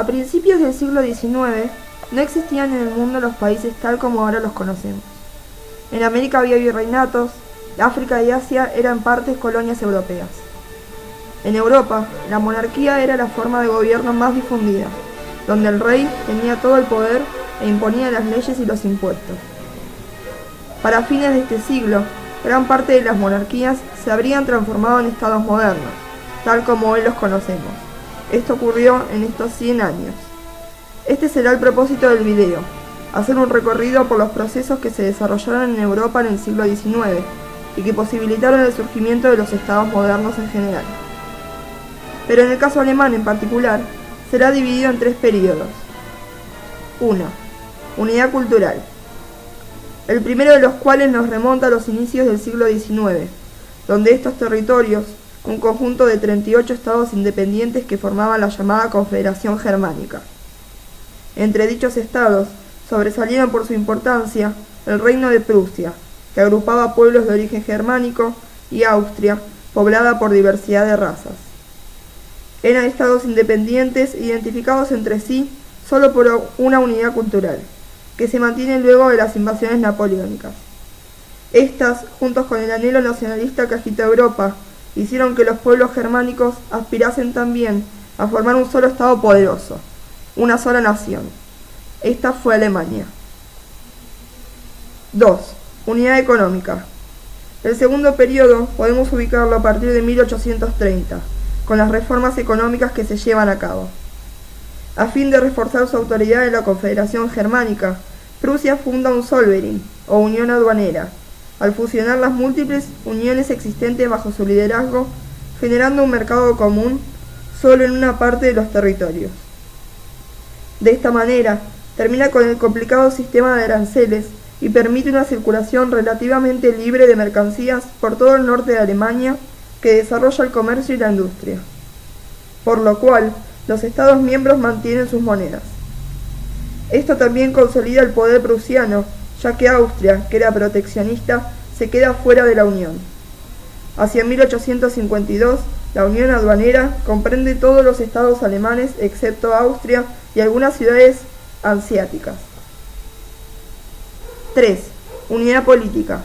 A principios del siglo XIX no existían en el mundo los países tal como ahora los conocemos. En América había virreinatos, África y Asia eran partes colonias europeas. En Europa, la monarquía era la forma de gobierno más difundida, donde el rey tenía todo el poder e imponía las leyes y los impuestos. Para fines de este siglo, gran parte de las monarquías se habrían transformado en estados modernos, tal como hoy los conocemos. Esto ocurrió en estos 100 años. Este será el propósito del video, hacer un recorrido por los procesos que se desarrollaron en Europa en el siglo XIX y que posibilitaron el surgimiento de los estados modernos en general. Pero en el caso alemán en particular, será dividido en 3 períodos. 1. Unidad cultural. El primero de los cuales nos remonta a los inicios del siglo XIX, donde estos territorios, un conjunto de 38 estados independientes que formaban la llamada Confederación Germánica. Entre dichos estados, sobresalieron por su importancia el Reino de Prusia, que agrupaba pueblos de origen germánico, y Austria, poblada por diversidad de razas. Eran estados independientes identificados entre sí solo por una unidad cultural, que se mantiene luego de las invasiones napoleónicas. Estas, juntos con el anhelo nacionalista que agitó Europa, hicieron que los pueblos germánicos aspirasen también a formar un solo estado poderoso, una sola nación. Esta fue Alemania. 2. Unidad económica. El segundo periodo podemos ubicarlo a partir de 1830, con las reformas económicas que se llevan a cabo. A fin de reforzar su autoridad en la Confederación Germánica, Prusia funda un Zollverein, o unión aduanera, al fusionar las múltiples uniones existentes bajo su liderazgo, generando un mercado común solo en una parte de los territorios. De esta manera, termina con el complicado sistema de aranceles y permite una circulación relativamente libre de mercancías por todo el norte de Alemania, que desarrolla el comercio y la industria, por lo cual los Estados miembros mantienen sus monedas. Esto también consolida el poder prusiano, ya que Austria, que era proteccionista, se queda fuera de la Unión. Hacia 1852, la Unión Aduanera comprende todos los estados alemanes excepto Austria y algunas ciudades hanseáticas. 3. Unidad política.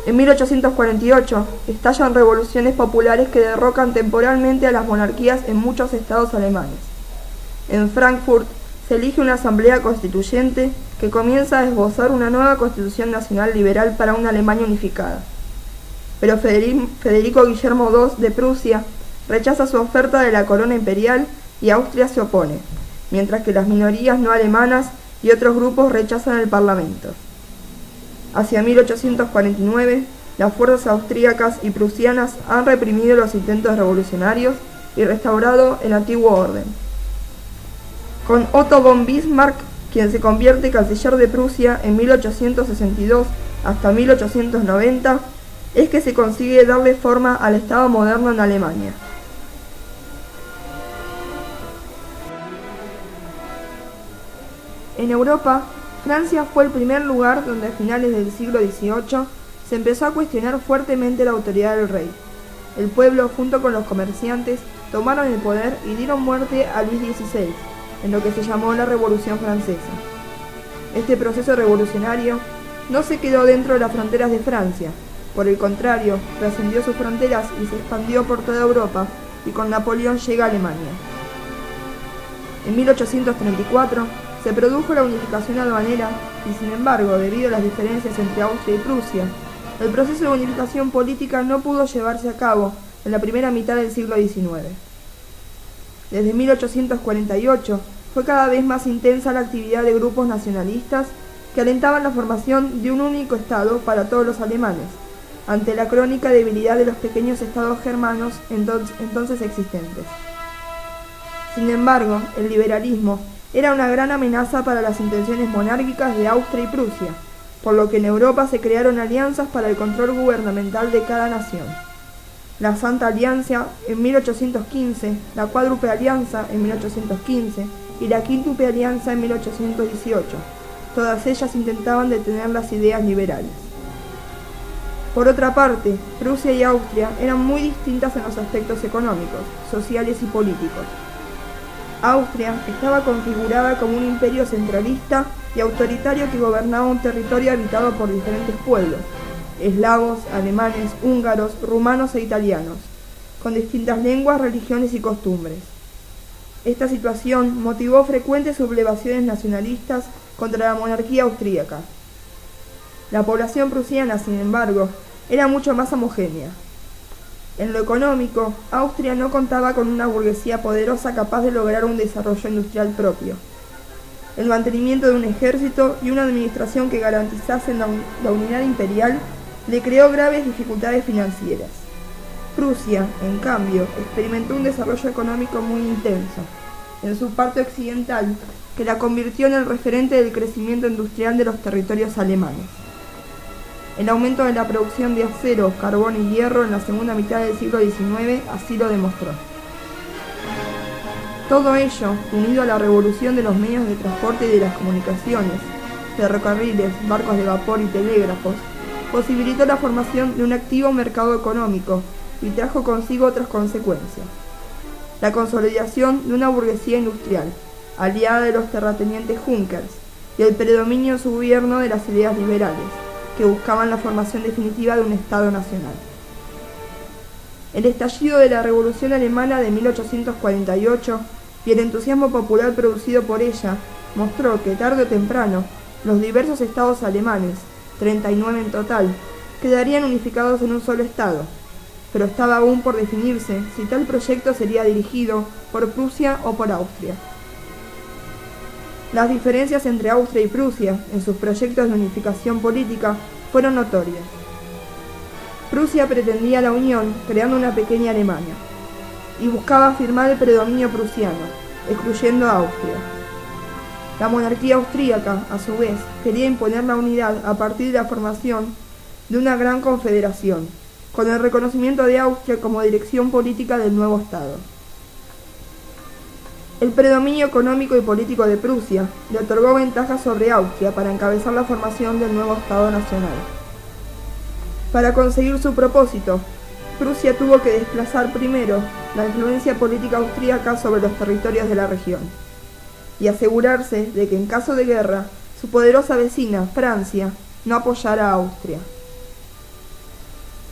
En 1848 estallan revoluciones populares que derrocan temporalmente a las monarquías en muchos estados alemanes. En Frankfurt se elige una asamblea constituyente que comienza a esbozar una nueva constitución nacional liberal para una Alemania unificada. Pero Federico Guillermo II de Prusia rechaza su oferta de la corona imperial y Austria se opone, mientras que las minorías no alemanas y otros grupos rechazan el parlamento. Hacia 1849, las fuerzas austríacas y prusianas han reprimido los intentos revolucionarios y restaurado el antiguo orden. Con Otto von Bismarck, quien se convierte canciller de Prusia en 1862 hasta 1890, es que se consigue darle forma al Estado moderno en Alemania. En Europa, Francia fue el primer lugar donde a finales del siglo XVIII se empezó a cuestionar fuertemente la autoridad del rey. El pueblo, junto con los comerciantes, tomaron el poder y dieron muerte a Luis XVI, en lo que se llamó la Revolución Francesa. Este proceso revolucionario no se quedó dentro de las fronteras de Francia, por el contrario, trascendió sus fronteras y se expandió por toda Europa, y con Napoleón llega a Alemania. En 1834 se produjo la unificación aduanera y, sin embargo, debido a las diferencias entre Austria y Prusia, el proceso de unificación política no pudo llevarse a cabo en la primera mitad del siglo XIX. Desde 1848 fue cada vez más intensa la actividad de grupos nacionalistas que alentaban la formación de un único Estado para todos los alemanes, ante la crónica debilidad de los pequeños estados germanos entonces existentes. Sin embargo, el liberalismo era una gran amenaza para las intenciones monárquicas de Austria y Prusia, por lo que en Europa se crearon alianzas para el control gubernamental de cada nación. La Santa Alianza en 1815, la Cuádruple Alianza en 1815 y la Quíntuple Alianza en 1818. Todas ellas intentaban detener las ideas liberales. Por otra parte, Prusia y Austria eran muy distintas en los aspectos económicos, sociales y políticos. Austria estaba configurada como un imperio centralista y autoritario que gobernaba un territorio habitado por diferentes pueblos, eslavos, alemanes, húngaros, rumanos e italianos, con distintas lenguas, religiones y costumbres. Esta situación motivó frecuentes sublevaciones nacionalistas contra la monarquía austríaca. La población prusiana, sin embargo, era mucho más homogénea. En lo económico, Austria no contaba con una burguesía poderosa capaz de lograr un desarrollo industrial propio. El mantenimiento de un ejército y una administración que garantizasen la unidad imperial le creó graves dificultades financieras. Prusia, en cambio, experimentó un desarrollo económico muy intenso en su parte occidental, que la convirtió en el referente del crecimiento industrial de los territorios alemanes. El aumento de la producción de acero, carbón y hierro en la segunda mitad del siglo XIX así lo demostró. Todo ello, unido a la revolución de los medios de transporte y de las comunicaciones, ferrocarriles, barcos de vapor y telégrafos, posibilitó la formación de un activo mercado económico y trajo consigo otras consecuencias. La consolidación de una burguesía industrial, aliada de los terratenientes Junkers, y el predominio en su gobierno de las ideas liberales, que buscaban la formación definitiva de un Estado nacional. El estallido de la Revolución Alemana de 1848 y el entusiasmo popular producido por ella mostró que tarde o temprano los diversos estados alemanes, 39 en total, quedarían unificados en un solo Estado, pero estaba aún por definirse si tal proyecto sería dirigido por Prusia o por Austria. Las diferencias entre Austria y Prusia en sus proyectos de unificación política fueron notorias. Prusia pretendía la unión creando una pequeña Alemania y buscaba afirmar el predominio prusiano, excluyendo a Austria. La monarquía austríaca, a su vez, quería imponer la unidad a partir de la formación de una gran confederación, con el reconocimiento de Austria como dirección política del nuevo Estado. El predominio económico y político de Prusia le otorgó ventajas sobre Austria para encabezar la formación del nuevo Estado nacional. Para conseguir su propósito, Prusia tuvo que desplazar primero la influencia política austríaca sobre los territorios de la región y asegurarse de que en caso de guerra, su poderosa vecina, Francia, no apoyara a Austria.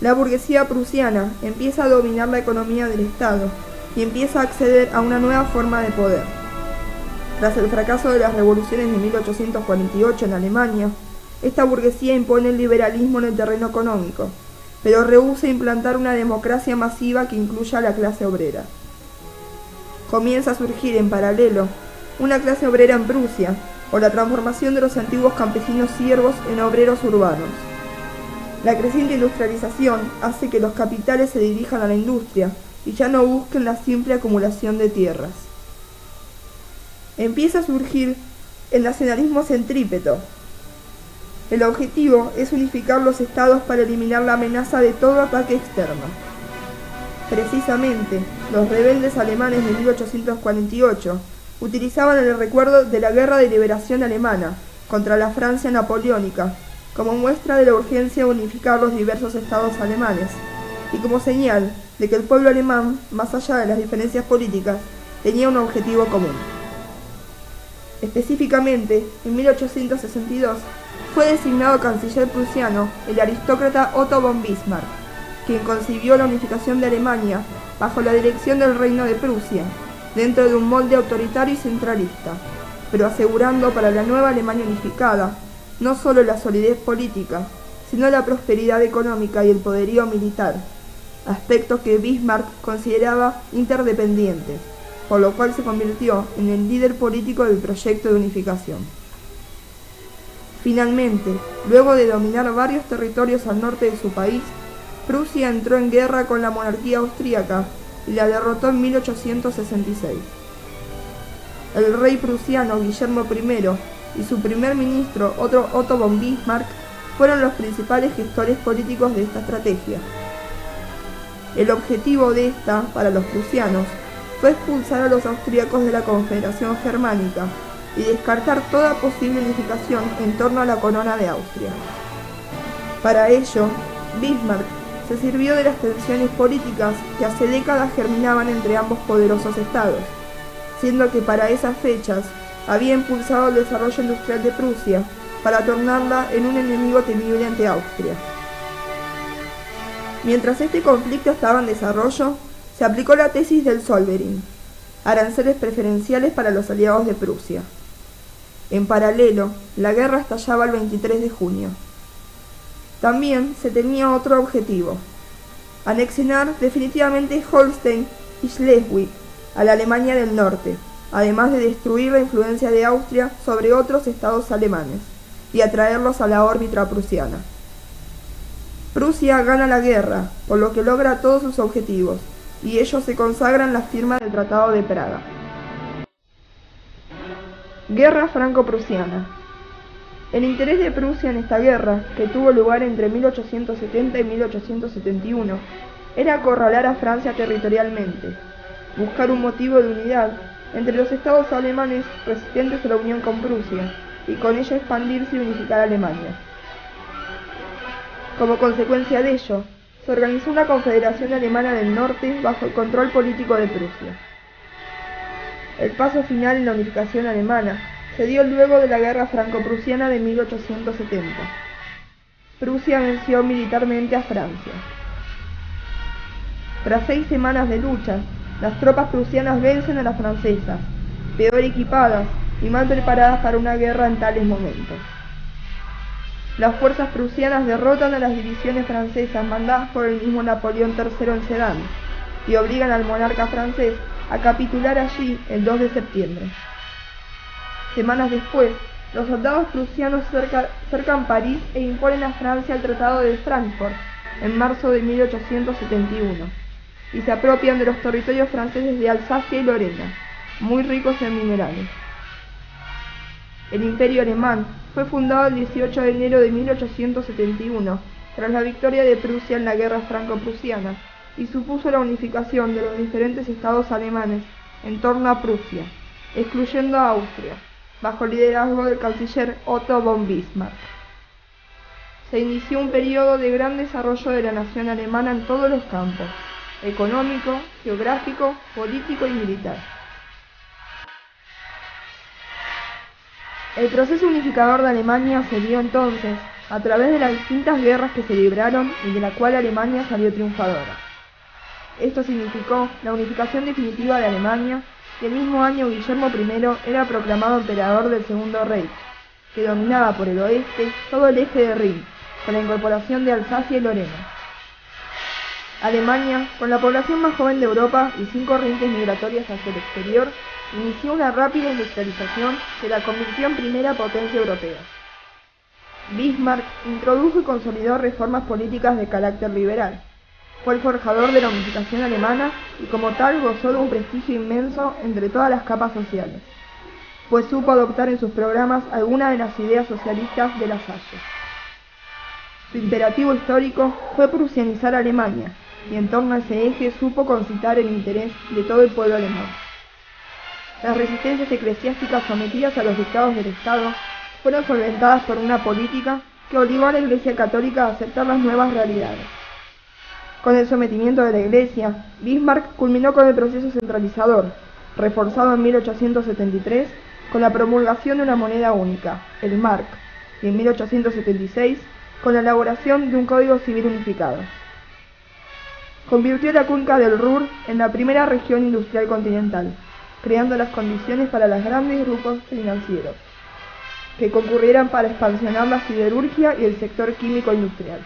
La burguesía prusiana empieza a dominar la economía del Estado y empieza a acceder a una nueva forma de poder. Tras el fracaso de las revoluciones de 1848 en Alemania, esta burguesía impone el liberalismo en el terreno económico, pero rehúsa implantar una democracia masiva que incluya a la clase obrera. Comienza a surgir en paralelo una clase obrera en Prusia, o la transformación de los antiguos campesinos siervos en obreros urbanos. La creciente industrialización hace que los capitales se dirijan a la industria y ya no busquen la simple acumulación de tierras. Empieza a surgir el nacionalismo centrípeto. El objetivo es unificar los estados para eliminar la amenaza de todo ataque externo. Precisamente, los rebeldes alemanes de 1848 utilizaban el recuerdo de la Guerra de Liberación Alemana contra la Francia napoleónica como muestra de la urgencia de unificar los diversos estados alemanes y como señal de que el pueblo alemán, más allá de las diferencias políticas, tenía un objetivo común. Específicamente, en 1862, fue designado canciller prusiano el aristócrata Otto von Bismarck, quien concibió la unificación de Alemania bajo la dirección del Reino de Prusia, dentro de un molde autoritario y centralista, pero asegurando para la nueva Alemania unificada no solo la solidez política, sino la prosperidad económica y el poderío militar, aspectos que Bismarck consideraba interdependientes, por lo cual se convirtió en el líder político del proyecto de unificación. Finalmente, luego de dominar varios territorios al norte de su país, Prusia entró en guerra con la monarquía austríaca y la derrotó en 1866. El rey prusiano Guillermo I y su primer ministro Otto von Bismarck fueron los principales gestores políticos de esta estrategia. El objetivo de esta, para los prusianos, fue expulsar a los austríacos de la Confederación Germánica y descartar toda posible unificación en torno a la corona de Austria. Para ello, Bismarck se sirvió de las tensiones políticas que hace décadas germinaban entre ambos poderosos estados, siendo que para esas fechas había impulsado el desarrollo industrial de Prusia para tornarla en un enemigo temible ante Austria. Mientras este conflicto estaba en desarrollo, se aplicó la tesis del Zollverein, aranceles preferenciales para los aliados de Prusia. En paralelo, la guerra estallaba el 23 de junio. También se tenía otro objetivo: anexionar definitivamente Holstein y Schleswig a la Alemania del Norte, además de destruir la influencia de Austria sobre otros estados alemanes y atraerlos a la órbita prusiana. Prusia gana la guerra, por lo que logra todos sus objetivos, y ellos se consagran la firma del Tratado de Praga. Guerra franco-prusiana. El interés de Prusia en esta guerra, que tuvo lugar entre 1870 y 1871, era acorralar a Francia territorialmente, buscar un motivo de unidad entre los estados alemanes resistentes a la unión con Prusia, y con ello expandirse y unificar Alemania. Como consecuencia de ello, se organizó una confederación alemana del norte bajo el control político de Prusia. El paso final en la unificación alemana se dio luego de la guerra franco-prusiana de 1870. Prusia venció militarmente a Francia. Tras 6 semanas de lucha, las tropas prusianas vencen a las francesas, peor equipadas y mal preparadas para una guerra en tales momentos. Las fuerzas prusianas derrotan a las divisiones francesas mandadas por el mismo Napoleón III en Sedan y obligan al monarca francés a capitular allí el 2 de septiembre. Semanas después, los soldados prusianos cercan París e imponen a Francia el Tratado de Frankfurt en marzo de 1871 y se apropian de los territorios franceses de Alsacia y Lorena, muy ricos en minerales. El Imperio alemán fue fundado el 18 de enero de 1871 tras la victoria de Prusia en la guerra franco-prusiana y supuso la unificación de los diferentes estados alemanes en torno a Prusia, excluyendo a Austria, bajo el liderazgo del canciller Otto von Bismarck. Se inició un periodo de gran desarrollo de la nación alemana en todos los campos: económico, geográfico, político y militar. El proceso unificador de Alemania se dio entonces a través de las distintas guerras que se libraron y de la cual Alemania salió triunfadora. Esto significó la unificación definitiva de Alemania, y el mismo año Guillermo I era proclamado emperador del Segundo Reich, que dominaba por el oeste todo el eje de Rin, con la incorporación de Alsacia y Lorena. Alemania, con la población más joven de Europa y sin corrientes migratorias hacia el exterior, inició una rápida industrialización que la convirtió en primera potencia europea. Bismarck introdujo y consolidó reformas políticas de carácter liberal. Fue el forjador de la unificación alemana y como tal gozó de un prestigio inmenso entre todas las capas sociales, pues supo adoptar en sus programas algunas de las ideas socialistas de la Salle. Su imperativo histórico fue prusianizar Alemania, y en torno a ese eje supo concitar el interés de todo el pueblo alemán. Las resistencias eclesiásticas sometidas a los dictados del Estado fueron solventadas por una política que obligó a la Iglesia Católica a aceptar las nuevas realidades. Con el sometimiento de la Iglesia, Bismarck culminó con el proceso centralizador, reforzado en 1873 con la promulgación de una moneda única, el mark, y en 1876 con la elaboración de un Código Civil unificado. Convirtió la cuenca del Ruhr en la primera región industrial continental, creando las condiciones para los grandes grupos financieros que concurrieran para expansionar la siderurgia y el sector químico industrial.